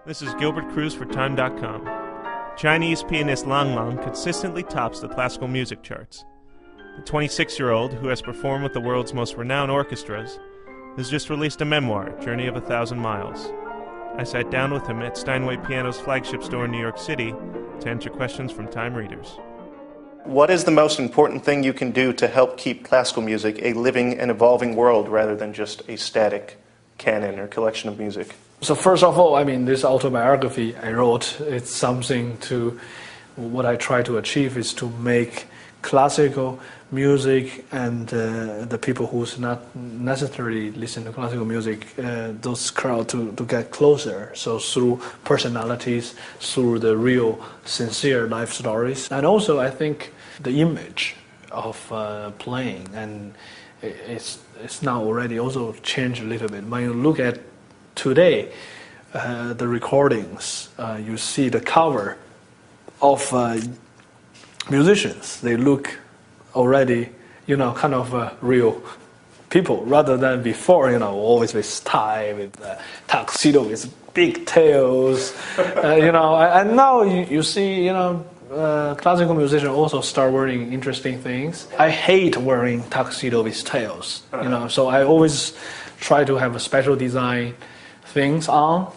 This is Gilbert Cruz for Time.com. Chinese pianist Lang Lang consistently tops the classical music charts. The 26-year-old, who has performed with the world's most renowned orchestras, has just released a memoir, Journey of 1,000 Miles. I sat down with him at Steinway Piano's flagship store in New York City to answer questions from Time readers. What is the most important thing you can do to help keep classical music a living and evolving world rather than just a static canon or collection of music? So first of all, this autobiography I wrote, it's something to, what I try to achieve is to make classical music and the people who's not necessarily listen to classical music, those crowd to get closer. So through personalities, through the real, sincere life stories. And also I think the image of playing, and it's now already also changed a little bit. When you look at today, the recordings, you see the cover of musicians. They look already, kind of real people, rather than before, always with tie, with tuxedo, with big tails, And now you see, classical musicians also start wearing interesting things. I hate wearing tuxedo with tails, so I always try to have a special design things on,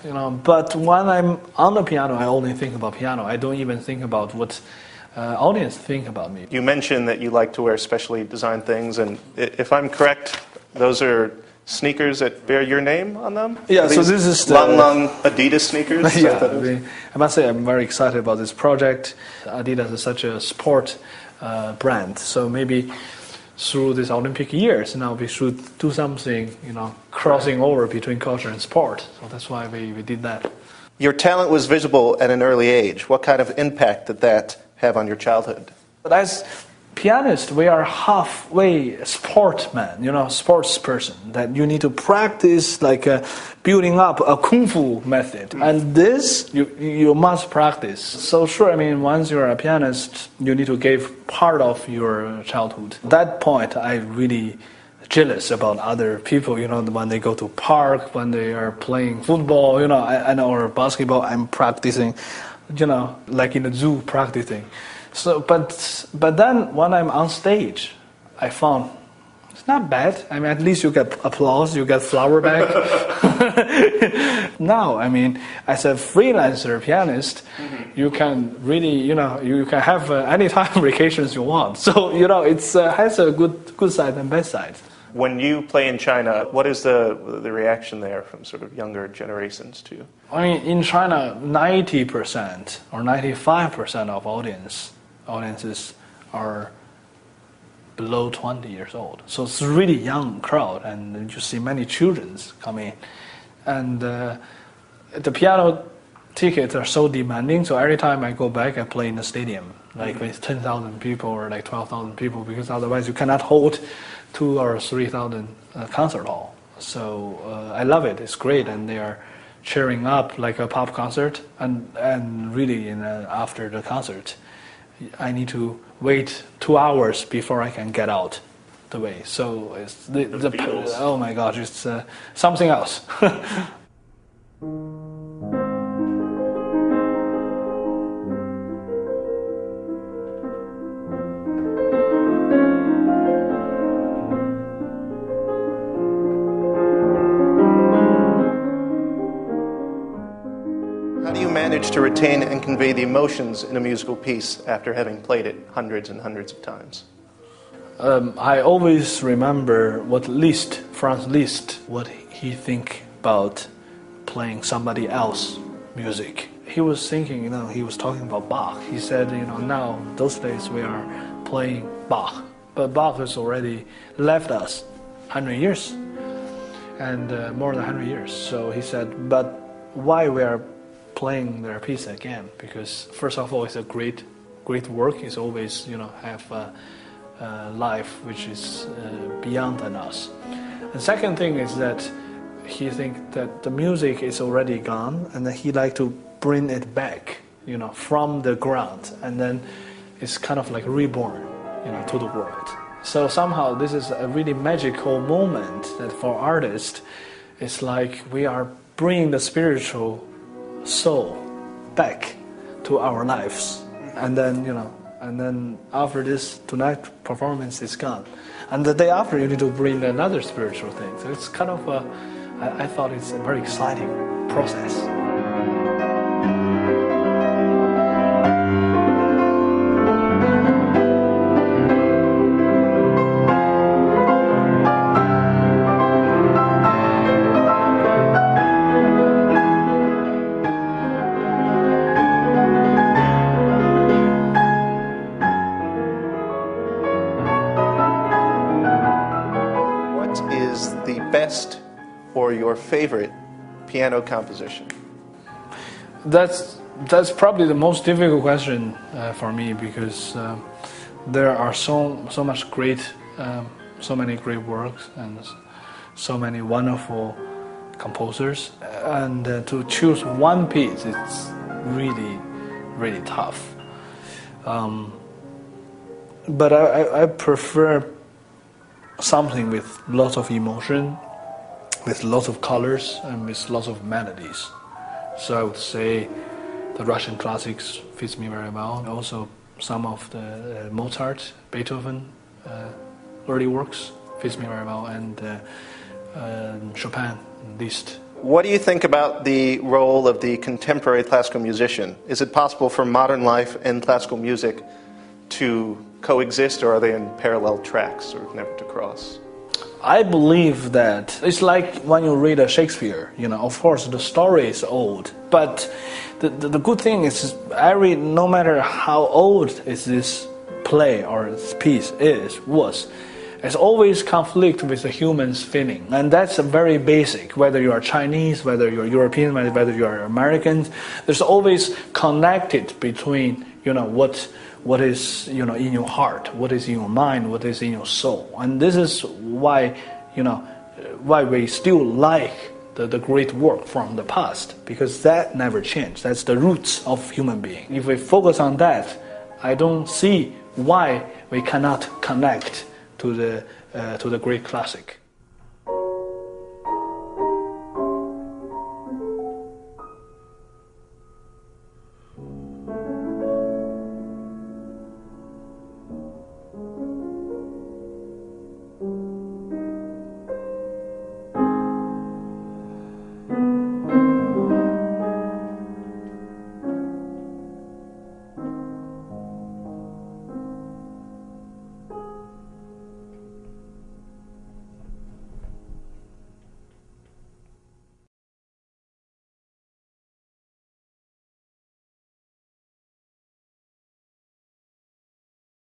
but when I'm on the piano, I only think about piano. I don't even think about what audience think about me. You mentioned that you like to wear specially designed things, and if I'm correct, those are sneakers that bear your name on them? Yeah, so this is the Lang Lang Adidas sneakers? Yeah, I must say I'm very excited about this project. Adidas is such a sport brand, so maybe through these Olympic years, now we should do something, crossing over between culture and sport. So that's why we did that. Your talent was visible at an early age. What kind of impact did that have on your childhood? But as pianists, we are halfway sportsman, sports person, that you need to practice like building up a kung fu method. And this, you must practice. So sure, once you're a pianist, you need to give part of your childhood. At that point, I really jealous about other people, when they go to park, when they are playing football, or basketball, I'm practicing, like in the zoo practicing. So, but then when I'm on stage, I found it's not bad. at least you get applause, you get flower back. Now, as a freelancer pianist, you can really, you can have anytime vacations you want. So, it's has a good side and bad side. When you play in China, what is the reaction there from sort of younger generations to you? In China, 90% or 95% of audiences are below 20 years old. So it's a really young crowd, and you see many children come in. And the piano tickets are so demanding, so every time I go back, I play in the stadium, like with 10,000 people or like 12,000 people, because otherwise you cannot hold 2,000 or 3,000 concert hall. So I love it. It's great, and they are cheering up like a pop concert. And really, after the concert, I need to wait 2 hours before I can get out the way. So it's oh my gosh, it's something else. To retain and convey the emotions in a musical piece after having played it hundreds and hundreds of times? I always remember what Franz Liszt, what he think about playing somebody else's music. He was thinking, he was talking about Bach. He said, now those days we are playing Bach, but Bach has already left us 100 years, and more than 100 years. So he said, but why we are playing their piece again? Because first of all, it's a great work. It's always have a life which is beyond than us. The second thing is that he thinks that the music is already gone, and that he like to bring it back, from the ground, and then it's kind of like reborn, to the world. So somehow this is a really magical moment that for artists, it's like we are bringing the spiritual soul back to our lives. And then, and then after this, tonight performance is gone. And the day after, you need to bring another spiritual thing. So it's kind of I thought it's a very exciting process. Best or your favorite piano composition? That's probably the most difficult question for me, because there are so many great works and so many wonderful composers, and to choose one piece, it's really tough. But I prefer something with lots of emotion, with lots of colors, and with lots of melodies. So I would say the Russian classics fits me very well. Also, some of the Mozart, Beethoven, early works fits me very well, and Chopin, Liszt. What do you think about the role of the contemporary classical musician? Is it possible for modern life and classical music to coexist, or are they in parallel tracks, or never to cross? I believe that it's like when you read a Shakespeare, of course the story is old, but the good thing is no matter how old is this play or this piece was, it's always conflict with the human's feeling. And that's very basic, whether you are Chinese, whether you're European, whether you are American, there's always connected between, what is in your heart, what is in your mind, what is in your soul. And this is why why we still like the great work from the past, because that never changed. That's the roots of human being. If we focus on that, I don't see why we cannot connect to the great classic.